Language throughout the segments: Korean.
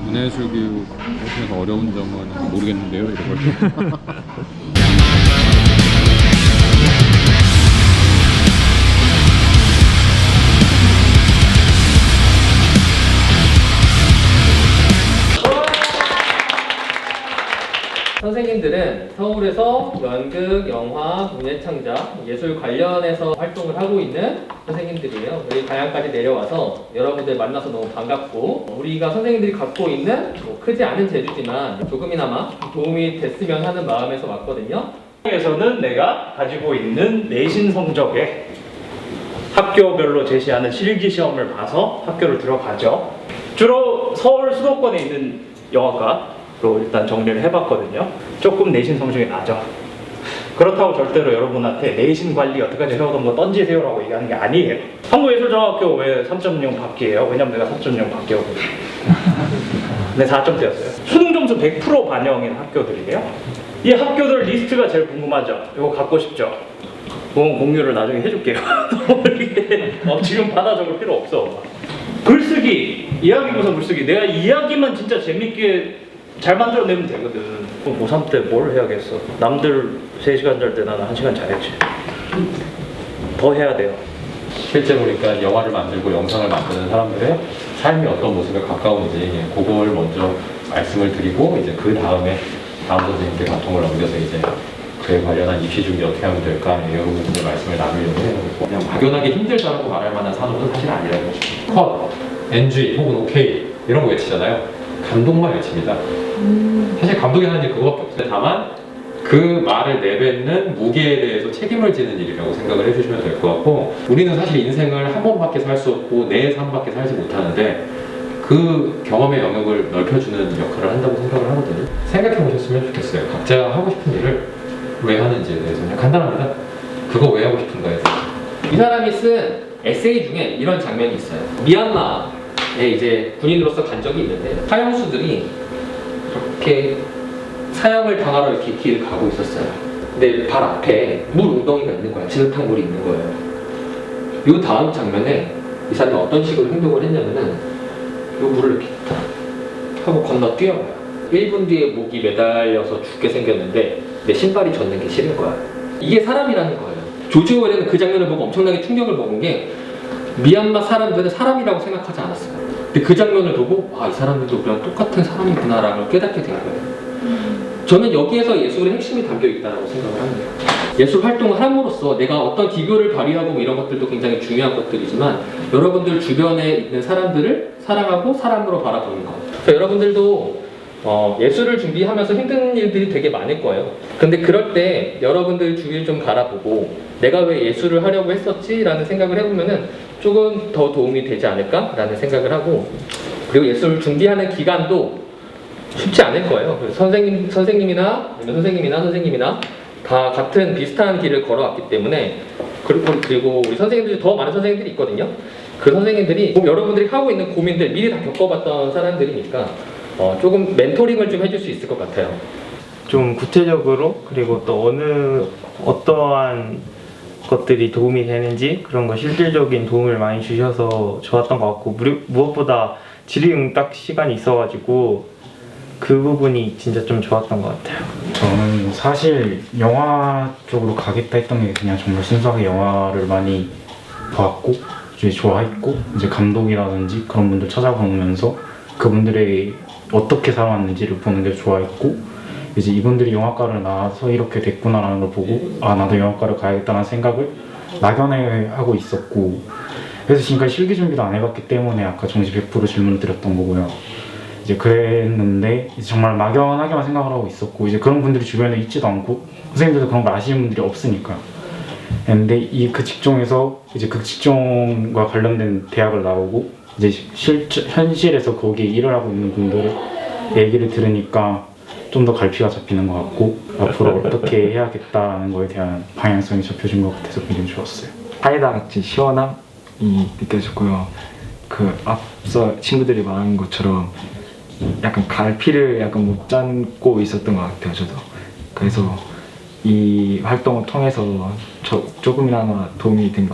문해예술교육 하시면서 어려운 점은 모르겠는데요, 이런 걸. 선생님들은 서울에서 연극, 영화, 문예창작, 예술 관련해서 활동을 하고 있는 선생님들이에요. 우리 다양까지 내려와서 여러분들 만나서 너무 반갑고, 우리가 선생님들이 갖고 있는 뭐 크지 않은 재주지만 조금이나마 도움이 됐으면 하는 마음에서 왔거든요. 에서는 내가 가지고 있는 내신 성적에 학교별로 제시하는 실기시험을 봐서 학교를 들어가죠. 주로 서울 수도권에 있는 영화과로 일단 정리를 해봤거든요. 조금 내신 성적이 낮아. 그렇다고 절대로 여러분한테 내신 관리 여태까지 해오던 거 던지세요라고 얘기하는 게 아니에요. 한국예술정학교 왜 3.0 밖이에요? 왜냐면 내가 4.0 밖이었거든요. 네, 4점대였어요. 수능 점수 100% 반영인 학교들이에요. 이 학교들 리스트가 제일 궁금하죠? 이거 갖고 싶죠? 공유를 나중에 해줄게요. 지금 받아 적을 필요 없어. 글쓰기, 이야기구성 글쓰기. 내가 이야기만 진짜 재밌게 잘 만들어내면 되거든. 고3 때 뭘 해야겠어? 남들 3시간 잘 때 나는 1시간 자야지. 더 해야 돼요. 실제 보니까 영화를 만들고 영상을 만드는 사람들의 삶이 어떤 모습에 가까운지 그걸 먼저 말씀을 드리고, 이제 그 다음에 다음 선생님께 바통을 넘겨서 이제 그에 관련한 입시 준비 어떻게 하면 될까, 이런 부분들 말씀을 나누려고 해요. 그냥 막연하게 힘들다라고 말할 만한 산업은 사실 아니라는 거죠. 컷, NG 혹은 OK 이런 거 외치잖아요. 감동만 외칩니다. 사실 감독이 하는 일 그거밖에 없어요. 다만 그 말을 내뱉는 무게에 대해서 책임을 지는 일이라고 생각을 해주시면 될 것 같고, 우리는 사실 인생을 한 번밖에 살 수 없고 내 삶밖에 살지 못하는데 그 경험의 영역을 넓혀주는 역할을 한다고 생각을 하거든요. 생각해 보셨으면 좋겠어요. 각자 하고 싶은 일을 왜 하는지에 대해서 그냥 간단합니다. 그거 왜 하고 싶은가에 대해서. 이 사람이 쓴 에세이 중에 이런 장면이 있어요. 미얀마에 이제 군인으로서 간 적이 있는데 사형수들이 이렇게 사형을 당하러 이렇게 길을 가고 있었어요. 근데 발 앞에 물 웅덩이가 있는 거야. 진흙탕 물이 있는 거예요. 요 다음 장면에 이 사람이 어떤 식으로 행동을 했냐면은 요 물을 이렇게 탁 하고 건너 뛰어가요. 1분 뒤에 목이 매달려서 죽게 생겼는데 내 신발이 젖는 게 싫은 거야. 이게 사람이라는 거예요. 조지 오웰은 그 장면을 보고 엄청나게 충격을 먹은 게, 미얀마 사람들은 사람이라고 생각하지 않았어요. 근데 그 장면을 보고 이 사람들도 우리랑 똑같은 사람이구나라는 걸 깨닫게 된 거예요. 저는 여기에서 예술의 핵심이 담겨 있다고 생각을 합니다. 예술 활동을 함으로써 내가 어떤 기교를 발휘하고 뭐 이런 것들도 굉장히 중요한 것들이지만, 여러분들 주변에 있는 사람들을 사랑하고 사람으로 바라보는 것. 그래서 여러분들도 예술을 준비하면서 힘든 일들이 되게 많을 거예요. 근데 그럴 때 여러분들 주위를 좀 바라보고 내가 왜 예술을 하려고 했었지라는 생각을 해보면은 조금 더 도움이 되지 않을까라는 생각을 하고, 그리고 예술을 준비하는 기간도 쉽지 않을 거예요. 선생님이나 선생님이나 다 같은 비슷한 길을 걸어왔기 때문에, 그리고 우리 선생님들이 더 많은 선생님들이 있거든요. 그 선생님들이 여러분들이 하고 있는 고민들 미리 다 겪어봤던 사람들이니까 조금 멘토링을 좀 해줄 수 있을 것 같아요. 좀 구체적으로, 그리고 또 어떠한 것들이 도움이 되는지 그런 거 실질적인 도움을 많이 주셔서 좋았던 것 같고, 무엇보다 질의응답 시간이 있어가지고 그 부분이 진짜 좀 좋았던 것 같아요. 저는 사실 영화 쪽으로 가겠다 했던 게 그냥 정말 순수하게 영화를 많이 봤고 이제 좋아했고, 이제 감독이라든지 그런 분들 찾아보면서 그분들의 어떻게 살아왔는지를 보는 게 좋아했고, 이제 이분들이 영화과를 나와서 이렇게 됐구나라는 걸 보고 나도 영화과를 가야겠다는 생각을 막연히 하고 있었고, 그래서 지금까지 실기 준비도 안 해봤기 때문에 아까 정시 100% 질문을 드렸던 거고요. 이제 그랬는데 이제 정말 막연하게만 생각을 하고 있었고, 이제 그런 분들이 주변에 있지도 않고 선생님들도 그런 걸 아시는 분들이 없으니까. 근데 그 직종에서 이제 그 직종과 관련된 대학을 나오고 이제 현실에서 거기에 일을 하고 있는 분들의 얘기를 들으니까 좀 더 갈피가 잡히는 것 같고, 앞으로 어떻게 해야겠다는 거에 대한 방향성이 잡혀진 것 같아서 굉장히 좋았어요. 사이다 같이 시원함이 느껴졌고요. 그 앞서 친구들이 말한 것처럼 약간 갈피를 약간 못 잡고 있었던 것 같아요. 저도. 그래서 이 활동을 통해서 조금이나마 도움이 된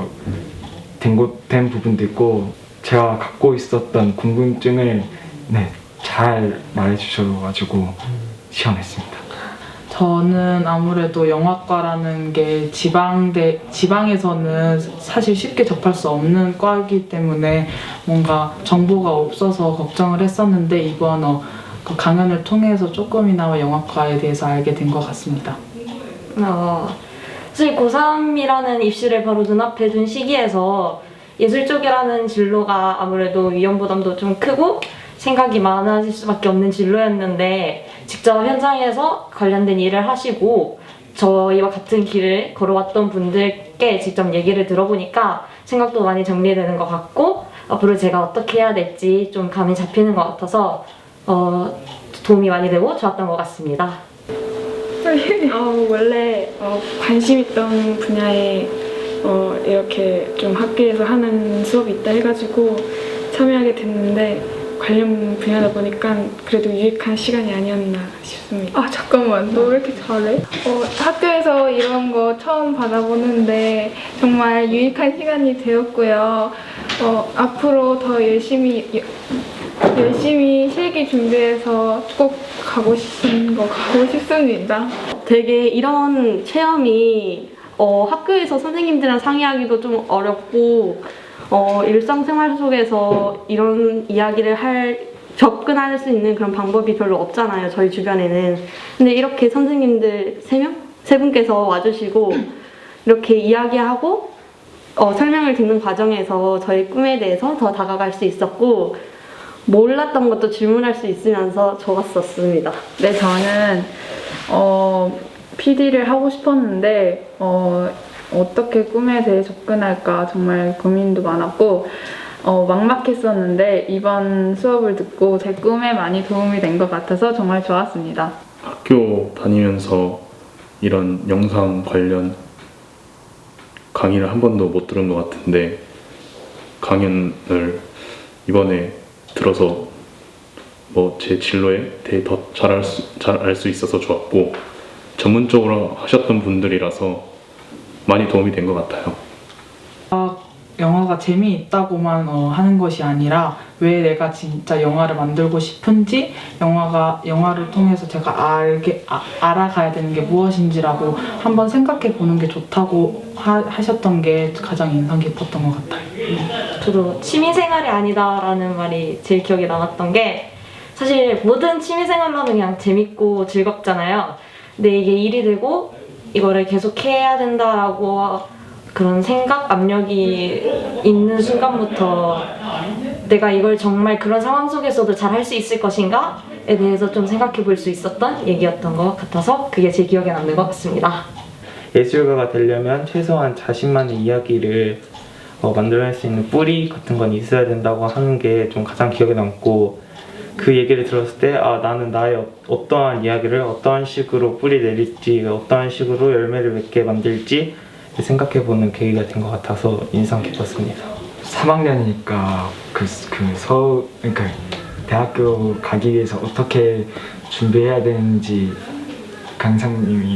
부분도 있고, 제가 갖고 있었던 궁금증을 잘 말해주셔가지고 시원했습니다. 저는 아무래도 영화과라는 게 지방에서는 사실 쉽게 접할 수 없는 과이기 때문에 뭔가 정보가 없어서 걱정을 했었는데, 이번 그 강연을 통해서 조금이나마 영화과에 대해서 알게 된 것 같습니다. 사실 고3이라는 입시를 바로 눈앞에 둔 시기에서 예술 쪽이라는 진로가 아무래도 위험 부담도 좀 크고 생각이 많아질 수밖에 없는 진로였는데, 직접 현장에서 관련된 일을 하시고 저희와 같은 길을 걸어왔던 분들께 직접 얘기를 들어보니까 생각도 많이 정리되는 것 같고, 앞으로 제가 어떻게 해야 될지 좀 감이 잡히는 것 같아서 도움이 많이 되고 좋았던 것 같습니다. 원래 관심 있던 분야에 이렇게 좀 학교에서 하는 수업이 있다 해가지고 참여하게 됐는데, 관련 분야다 보니까 그래도 유익한 시간이 아니었나 싶습니다. 잠깐만, 너 왜 이렇게 잘해? 학교에서 이런 거 처음 받아보는데 정말 유익한 시간이 되었고요. 앞으로 더 열심히 실기 준비해서 꼭 가고 싶습니다. 되게 이런 체험이 학교에서 선생님들이랑 상의하기도 좀 어렵고, 일상생활 속에서 이런 이야기를 접근할 수 있는 그런 방법이 별로 없잖아요, 저희 주변에는. 근데 이렇게 선생님들 세 분께서 와주시고 이렇게 이야기하고 설명을 듣는 과정에서 저희 꿈에 대해서 더 다가갈 수 있었고, 몰랐던 것도 질문할 수 있으면서 좋았었습니다. 네, 저는 PD를 하고 싶었는데 어떻게 꿈에 대해 접근할까 정말 고민도 많았고 막막했었는데, 이번 수업을 듣고 제 꿈에 많이 도움이 된 것 같아서 정말 좋았습니다. 학교 다니면서 이런 영상 관련 강의를 한 번도 못 들은 것 같은데, 강연을 이번에 들어서 제 진로에 대해 더 잘 알 수 있어서 좋았고, 전문적으로 하셨던 분들이라서 많이 도움이 된 것 같아요. 영화가 재미있다고만 하는 것이 아니라 왜 내가 진짜 영화를 만들고 싶은지, 영화를 통해서 제가 알아가야 되는 게 무엇인지라고 한번 생각해 보는 게 좋다고 하셨던 게 가장 인상 깊었던 것 같아요. 저도 취미생활이 아니다라는 말이 제일 기억에 남았던 게, 사실 모든 취미생활로 하면 그냥 재밌고 즐겁잖아요. 근데 이게 일이 되고 이거를 계속 해야 된다라고 그런 생각, 압력이 있는 순간부터 내가 이걸 정말 그런 상황 속에서도 잘 할 수 있을 것인가에 대해서 좀 생각해 볼 수 있었던 얘기였던 것 같아서 그게 제 기억에 남는 것 같습니다. 예술가가 되려면 최소한 자신만의 이야기를 만들어낼 수 있는 뿌리 같은 건 있어야 된다고 하는 게 좀 가장 기억에 남고, 그 얘기를 들었을 때 나는 나의 어떠한 이야기를 어떠한 식으로 뿌리 내릴지, 어떠한 식으로 열매를 맺게 만들지 생각해보는 계기가 된 것 같아서 인상 깊었습니다. 3학년이니까 그러니까 대학교 가기 위해서 어떻게 준비해야 되는지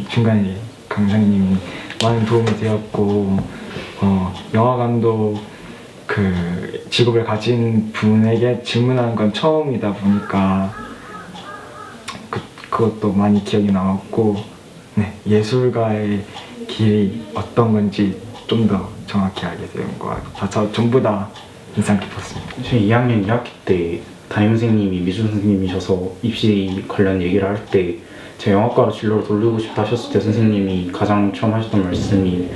중간에 강사님이 많은 도움이 되었고, 영화 감독 그 직업을 가진 분에게 질문하는 건 처음이다 보니까 그것도 많이 기억이 남았고, 예술가의 길이 어떤 건지 좀 더 정확히 알게 된 것 같아서 전부 다 인상 깊었습니다. 저희 2학년 2학기 때 담임선생님이 미술 선생님이셔서 입시 관련 얘기를 할 때 제가 영화과로 진로를 돌리고 싶다 하셨을 때 선생님이 가장 처음 하셨던 말씀이,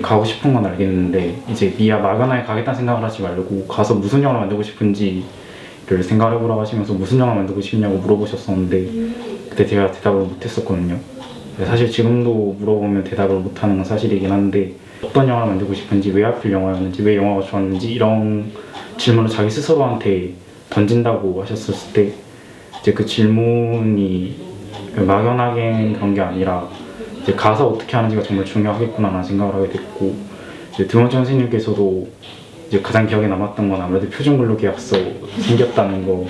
가고 싶은 건 알겠는데 이제 막연하게 가겠다는 생각을 하지 말고 가서 무슨 영화를 만들고 싶은지를 생각을 해보라고 하시면서 무슨 영화 만들고 싶냐고 물어보셨었는데, 그때 제가 대답을 못했었거든요. 사실 지금도 물어보면 대답을 못하는 건 사실이긴 한데, 어떤 영화를 만들고 싶은지, 왜 하필 영화였는지, 왜 영화가 좋았는지 이런 질문을 자기 스스로한테 던진다고 하셨을 때, 이제 그 질문이 막연하게 그런 게 아니라 이제 가서 어떻게 하는지가 정말 중요하겠구나라는 생각을 하게 됐고, 이제 두 번째 선생님께서도 이제 가장 기억에 남았던 건 아무래도 표준근로계약서 생겼다는 거.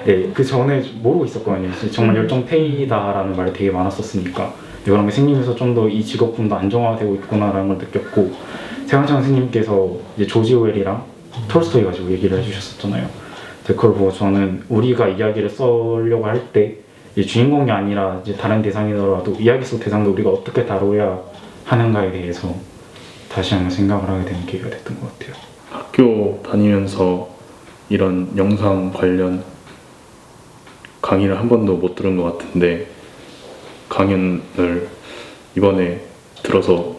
네, 그 전에 모르고 있었거든요. 정말 열정페이다라는 말이 되게 많았었으니까 이런 게 생기면서 좀 더 이 직업군도 안정화되고 있구나라는 걸 느꼈고, 세관창 선생님께서 이제 조지 오웰이랑 톨스토이 가지고 얘기를 해주셨었잖아요. 그걸 보고 저는 우리가 이야기를 쓰려고 할 때 주인공이 아니라 이제 다른 대상이더라도 이야기 속 대상도 우리가 어떻게 다뤄야 하는가에 대해서 다시 한번 생각을 하게 되는 계기가 됐던 것 같아요. 학교 다니면서 이런 영상 관련 강의를 한 번도 못 들은 것 같은데 강연을 이번에 들어서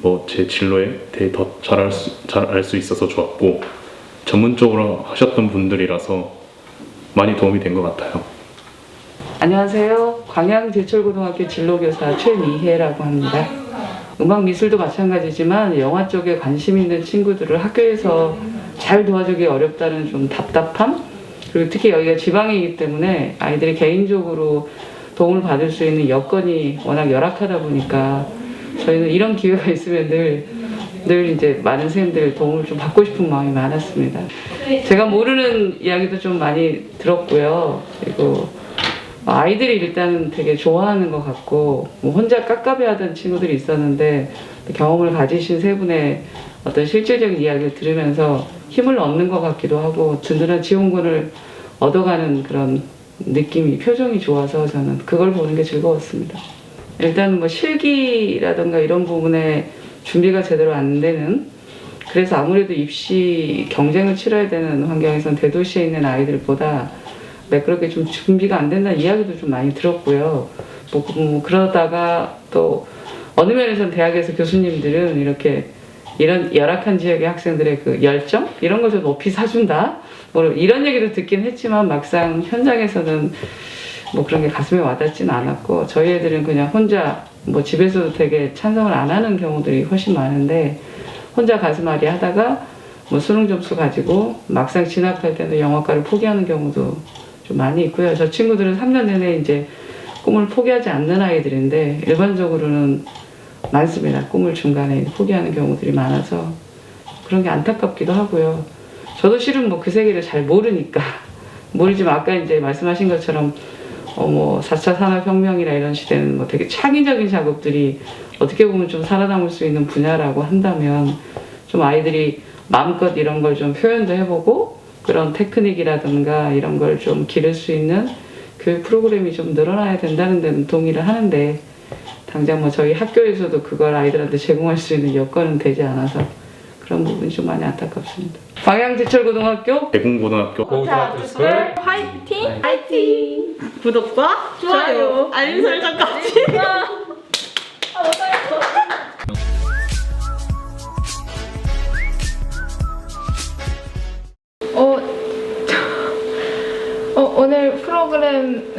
뭐 제 진로에 대해 더 잘 알 수 있어서 좋았고, 전문적으로 하셨던 분들이라서 많이 도움이 된 것 같아요. 안녕하세요. 광양제철고등학교 진로교사 최미혜라고 합니다. 음악 미술도 마찬가지지만 영화 쪽에 관심 있는 친구들을 학교에서 잘 도와주기 어렵다는 좀 답답함, 그리고 특히 여기가 지방이기 때문에 아이들이 개인적으로 도움을 받을 수 있는 여건이 워낙 열악하다 보니까 저희는 이런 기회가 있으면 늘 이제 많은 선생님들 도움을 좀 받고 싶은 마음이 많았습니다. 제가 모르는 이야기도 좀 많이 들었고요. 그리고 아이들이 일단은 되게 좋아하는 것 같고, 뭐 혼자 깝깝해하던 친구들이 있었는데 경험을 가지신 세 분의 어떤 실질적인 이야기를 들으면서 힘을 얻는 것 같기도 하고 든든한 지원군을 얻어가는 그런 느낌이, 표정이 좋아서 저는 그걸 보는 게 즐거웠습니다. 일단 뭐 실기라든가 이런 부분에 준비가 제대로 안 되는, 그래서 아무래도 입시 경쟁을 치러야 되는 환경에서는 대도시에 있는 아이들보다 매끄럽게 좀 준비가 안 된다는 이야기도 좀 많이 들었고요. 뭐 그러다가 또 어느 면에서는 대학에서 교수님들은 이렇게 이런 열악한 지역의 학생들의 그 열정? 이런 걸 좀 높이 사준다? 뭐 이런 얘기도 듣긴 했지만 막상 현장에서는 뭐 그런 게 가슴에 와닿지는 않았고, 저희 애들은 그냥 혼자 뭐 집에서도 되게 찬성을 안 하는 경우들이 훨씬 많은데 혼자 가슴앓이 하다가 뭐 수능 점수 가지고 막상 진학할 때는 영어과를 포기하는 경우도 좀 많이 있고요. 저 친구들은 3년 내내 이제 꿈을 포기하지 않는 아이들인데 일반적으로는 많습니다. 꿈을 중간에 포기하는 경우들이 많아서 그런 게 안타깝기도 하고요. 저도 실은 뭐 그 세계를 잘 모르니까 모르지만 아까 이제 말씀하신 것처럼 뭐 4차 산업혁명이나 이런 시대는 뭐 되게 창의적인 작업들이 어떻게 보면 좀 살아남을 수 있는 분야라고 한다면 좀 아이들이 마음껏 이런 걸 좀 표현도 해보고 그런 테크닉이라든가 이런 걸 좀 기를 수 있는 교육 프로그램이 좀 늘어나야 된다는 데는 동의를 하는데 당장 뭐 저희 학교에서도 그걸 아이들한테 제공할 수 있는 여건은 되지 않아서 그런 부분이 좀 많이 안타깝습니다. 광양제철고등학교 대궁고등학교 고등학교를 화이팅! 화이팅! 구독과 좋아요, 알림 설정까지. 오늘 프로그램은